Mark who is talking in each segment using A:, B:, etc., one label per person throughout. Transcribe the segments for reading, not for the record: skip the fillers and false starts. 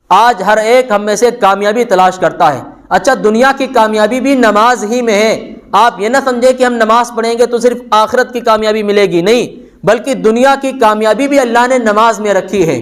A: آج ہر ایک ہم میں سے کامیابی تلاش کرتا ہے۔ اچھا، دنیا کی کامیابی بھی نماز ہی میں ہے۔ آپ یہ نہ سمجھیں کہ ہم نماز پڑھیں گے تو صرف آخرت کی کامیابی ملے گی، نہیں، بلکہ دنیا کی کامیابی بھی اللہ نے نماز میں رکھی ہے،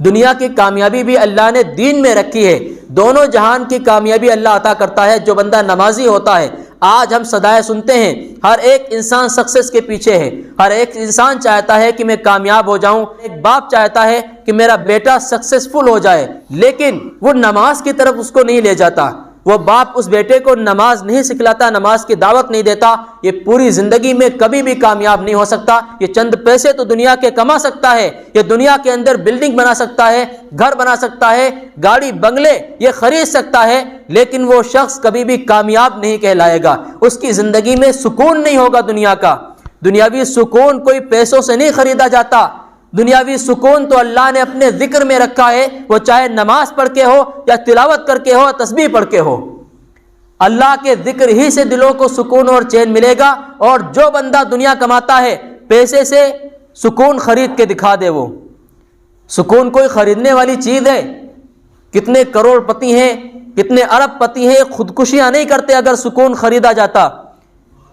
A: دنیا کی کامیابی بھی اللہ نے دین میں رکھی ہے۔ دونوں جہان کی کامیابی اللہ عطا کرتا ہے جو بندہ نمازی ہوتا ہے۔ آج ہم صدائے سنتے ہیں، ہر ایک انسان سکسیس کے پیچھے ہے، ہر ایک انسان چاہتا ہے کہ میں کامیاب ہو جاؤں، ایک باپ چاہتا ہے کہ میرا بیٹا سکسیسفل ہو جائے، لیکن وہ نماز کی طرف اس کو نہیں لے جاتا، وہ باپ اس بیٹے کو نماز نہیں سکھلاتا، نماز کی دعوت نہیں دیتا، یہ پوری زندگی میں کبھی بھی کامیاب نہیں ہو سکتا۔ یہ چند پیسے تو دنیا کے کما سکتا ہے، یہ دنیا کے اندر بلڈنگ بنا سکتا ہے، گھر بنا سکتا ہے، گاڑی بنگلے یہ خرید سکتا ہے، لیکن وہ شخص کبھی بھی کامیاب نہیں کہلائے گا، اس کی زندگی میں سکون نہیں ہوگا دنیا کا۔ دنیاوی سکون کوئی پیسوں سے نہیں خریدا جاتا، دنیاوی سکون تو اللہ نے اپنے ذکر میں رکھا ہے، وہ چاہے نماز پڑھ کے ہو یا تلاوت کر کے ہو، تسبیح پڑھ کے ہو، اللہ کے ذکر ہی سے دلوں کو سکون اور چین ملے گا۔ اور جو بندہ دنیا کماتا ہے پیسے سے سکون خرید کے دکھا دے، وہ سکون کوئی خریدنے والی چیز ہے؟ کتنے کروڑ پتی ہیں، کتنے ارب پتی ہیں، خودکشیاں نہیں کرتے اگر سکون خریدا جاتا۔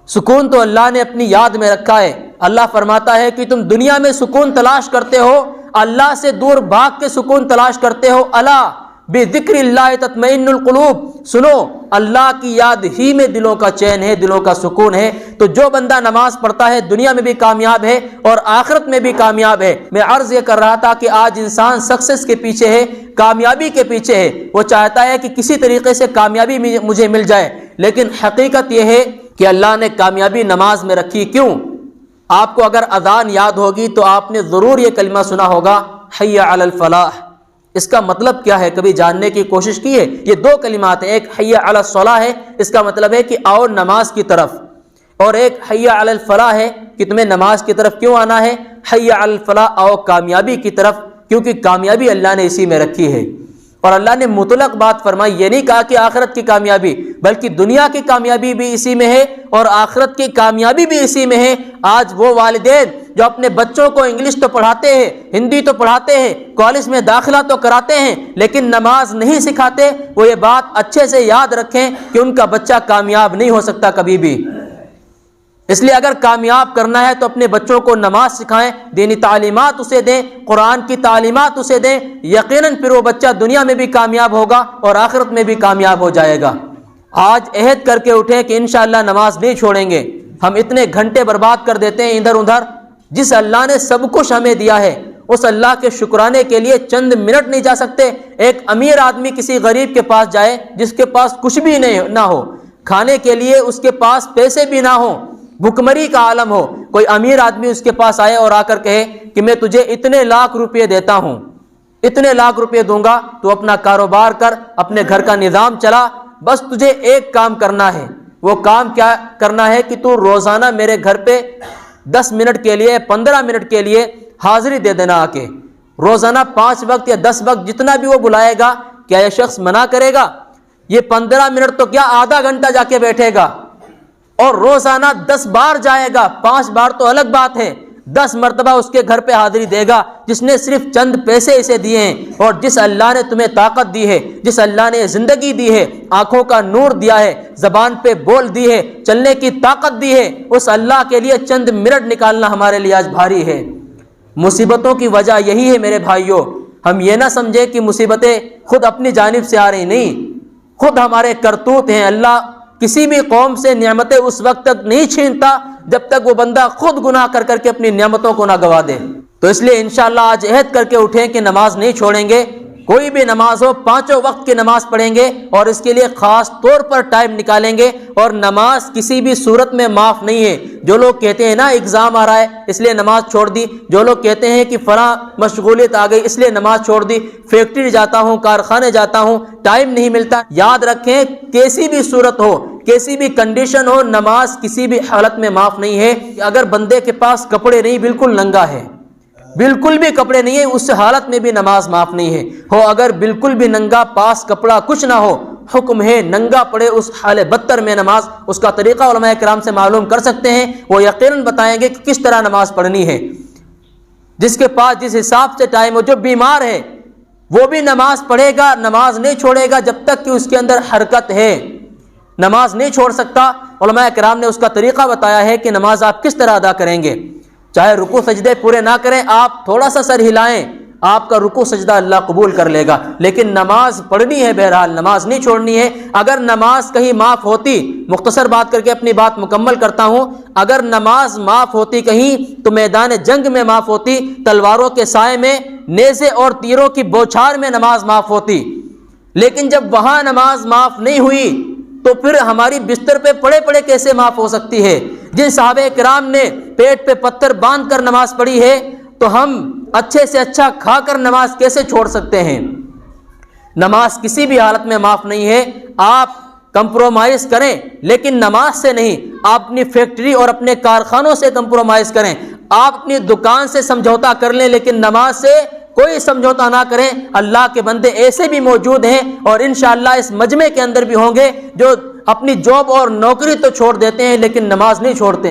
A: سکون تو اللہ نے اپنی یاد میں رکھا ہے۔ اللہ فرماتا ہے کہ تم دنیا میں سکون تلاش کرتے ہو، اللہ سے دور بھاگ کے سکون تلاش کرتے ہو۔ الا بذکر اللہ تطمئن القلوب، سنو، اللہ کی یاد ہی میں دلوں کا چین ہے، دلوں کا سکون ہے۔ تو جو بندہ نماز پڑھتا ہے دنیا میں بھی کامیاب ہے اور آخرت میں بھی کامیاب ہے۔ میں عرض یہ کر رہا تھا کہ آج انسان سکسیس کے پیچھے ہے، کامیابی کے پیچھے ہے، وہ چاہتا ہے کہ کسی طریقے سے کامیابی مجھے مل جائے، لیکن حقیقت یہ ہے کہ اللہ نے کامیابی نماز میں رکھی۔ کیوں؟ آپ کو اگر اذان یاد ہوگی تو آپ نے ضرور یہ کلمہ سنا ہوگا، حی علی الفلاح۔ اس کا مطلب کیا ہے؟ کبھی جاننے کی کوشش کی ہے؟ یہ دو کلمات ہیں، ایک حی علی الصلاح ہے، اس کا مطلب ہے کہ آؤ نماز کی طرف، اور ایک حی علی الفلاح ہے کہ تمہیں نماز کی طرف کیوں آنا ہے؟ حی علی الفلاح، آؤ کامیابی کی طرف، کیونکہ کامیابی اللہ نے اسی میں رکھی ہے۔ اور اللہ نے مطلق بات فرمائی، یہ نہیں کہا کہ آخرت کی کامیابی، بلکہ دنیا کی کامیابی بھی اسی میں ہے اور آخرت کی کامیابی بھی اسی میں ہے۔ آج وہ والدین جو اپنے بچوں کو انگلش تو پڑھاتے ہیں، ہندی تو پڑھاتے ہیں، کالج میں داخلہ تو کراتے ہیں، لیکن نماز نہیں سکھاتے، وہ یہ بات اچھے سے یاد رکھیں کہ ان کا بچہ کامیاب نہیں ہو سکتا کبھی بھی۔ اس لیے اگر کامیاب کرنا ہے تو اپنے بچوں کو نماز سکھائیں، دینی تعلیمات اسے دیں، قرآن کی تعلیمات اسے دیں، یقیناً پھر وہ بچہ دنیا میں بھی کامیاب ہوگا اور آخرت میں بھی کامیاب ہو جائے گا۔ آج عہد کر کے اٹھیں کہ انشاءاللہ نماز نہیں چھوڑیں گے۔ ہم اتنے گھنٹے برباد کر دیتے ہیں ادھر ادھر، جس اللہ نے سب کچھ ہمیں دیا ہے اس اللہ کے شکرانے کے لیے چند منٹ نہیں جا سکتے؟ ایک امیر آدمی کسی غریب کے پاس جائے جس کے پاس کچھ بھی نہ ہو، کھانے کے لیے اس کے پاس پیسے بھی نہ ہوں، بھکمری کا عالم ہو، کوئی امیر آدمی اس کے پاس آئے اور آ کر کہے کہ میں تجھے اتنے لاکھ روپے دیتا ہوں، اتنے لاکھ روپے دوں گا، تو اپنا کاروبار کر، اپنے گھر کا نظام چلا، بس تجھے ایک کام کرنا ہے۔ وہ کام کیا کرنا ہے کہ تو روزانہ میرے گھر پہ 10 منٹ کے لیے، 15 منٹ کے لیے حاضری دے دینا آ کے، روزانہ 5 وقت یا 10 وقت جتنا بھی وہ بلائے گا۔ کیا یہ شخص منع کرے گا؟ یہ 15 منٹ تو کیا آدھا گھنٹہ جا کے بیٹھے گا، اور روزانہ 10 بار جائے گا، 5 بار تو الگ بات ہے، 10 مرتبہ اس کے گھر پہ حاضری دے گا، جس نے صرف چند پیسے اسے دیے ہیں۔ اور جس اللہ نے تمہیں طاقت دی ہے، جس اللہ نے زندگی دی ہے، آنکھوں کا نور دیا ہے، زبان پہ بول دی ہے، چلنے کی طاقت دی ہے، اس اللہ کے لیے چند منٹ نکالنا ہمارے لیے آج بھاری ہے۔ مصیبتوں کی وجہ یہی ہے میرے بھائیوں، ہم یہ نہ سمجھے کہ مصیبتیں خود اپنی جانب سے آ رہی، نہیں، خود ہمارے کرتوت ہیں۔ اللہ کسی بھی قوم سے نعمتیں اس وقت تک نہیں چھینتا جب تک وہ بندہ خود گناہ کر کر کے اپنی نعمتوں کو نہ گوا دے۔ تو اس لیے انشاءاللہ آج عہد کر کے اٹھیں کہ نماز نہیں چھوڑیں گے، کوئی بھی نماز ہو 5 وقت کی نماز پڑھیں گے، اور اس کے لیے خاص طور پر ٹائم نکالیں گے۔ اور نماز کسی بھی صورت میں معاف نہیں ہے۔ جو لوگ کہتے ہیں نا ایگزام آ رہا ہے اس لیے نماز چھوڑ دی، جو لوگ کہتے ہیں کہ فلاں مشغولیت آ گئی اس لیے نماز چھوڑ دی، فیکٹری جاتا ہوں، کارخانے جاتا ہوں، ٹائم نہیں ملتا، یاد رکھیں کیسی بھی صورت ہو، کیسی بھی کنڈیشن ہو، نماز کسی بھی حالت میں معاف نہیں ہے۔ اگر بندے کے پاس کپڑے نہیں، بالکل ننگا ہے، بالکل بھی کپڑے نہیں ہیں، اس حالت میں بھی نماز معاف نہیں ہے۔ ہو اگر بالکل بھی ننگا، پاس کپڑا کچھ نہ ہو، حکم ہے ننگا پڑے اس حال بدتر میں نماز۔ اس کا طریقہ علماء کرام سے معلوم کر سکتے ہیں، وہ یقیناً بتائیں گے کہ کس طرح نماز پڑھنی ہے۔ جس کے پاس جس حساب سے ٹائم ہو، جو بیمار ہے، وہ بھی نماز پڑھے گا، نماز نہیں چھوڑے گا جب تک کہ اس کے اندر حرکت ہے، نماز نہیں چھوڑ سکتا۔ علماء کرام نے اس کا طریقہ بتایا ہے کہ نماز آپ کس طرح ادا کریں گے۔ چاہے رکوع سجدے پورے نہ کریں، آپ تھوڑا سا سر ہلائیں، آپ کا رکوع سجدہ اللہ قبول کر لے گا، لیکن نماز پڑھنی ہے، بہرحال نماز نہیں چھوڑنی ہے۔ اگر نماز کہیں معاف ہوتی، مختصر بات کر کے اپنی بات مکمل کرتا ہوں، اگر نماز معاف ہوتی کہیں تو میدان جنگ میں معاف ہوتی، تلواروں کے سائے میں، نیزے اور تیروں کی بوچھار میں نماز معاف ہوتی، لیکن جب وہاں نماز معاف نہیں ہوئی تو پھر ہماری بستر پہ پڑے پڑے کیسے معاف ہو سکتی ہے؟ جن صحابہ کرام نے پیٹ پہ پتھر باندھ کر نماز پڑھی ہے تو ہم اچھے سے اچھا کھا کر نماز کیسے چھوڑ سکتے ہیں؟ نماز کسی بھی حالت میں معاف نہیں ہے۔ آپ کمپرومائز کریں لیکن نماز سے نہیں، آپ اپنی فیکٹری اور اپنے کارخانوں سے کمپرومائز کریں، آپ اپنی دکان سے سمجھوتا کر لیں لیکن نماز سے کوئی سمجھوتا نہ کریں۔ اللہ کے بندے ایسے بھی موجود ہیں اور انشاءاللہ اس مجمع کے اندر بھی ہوں گے جو اپنی جاب اور نوکری تو چھوڑ دیتے ہیں لیکن نماز نہیں چھوڑتے۔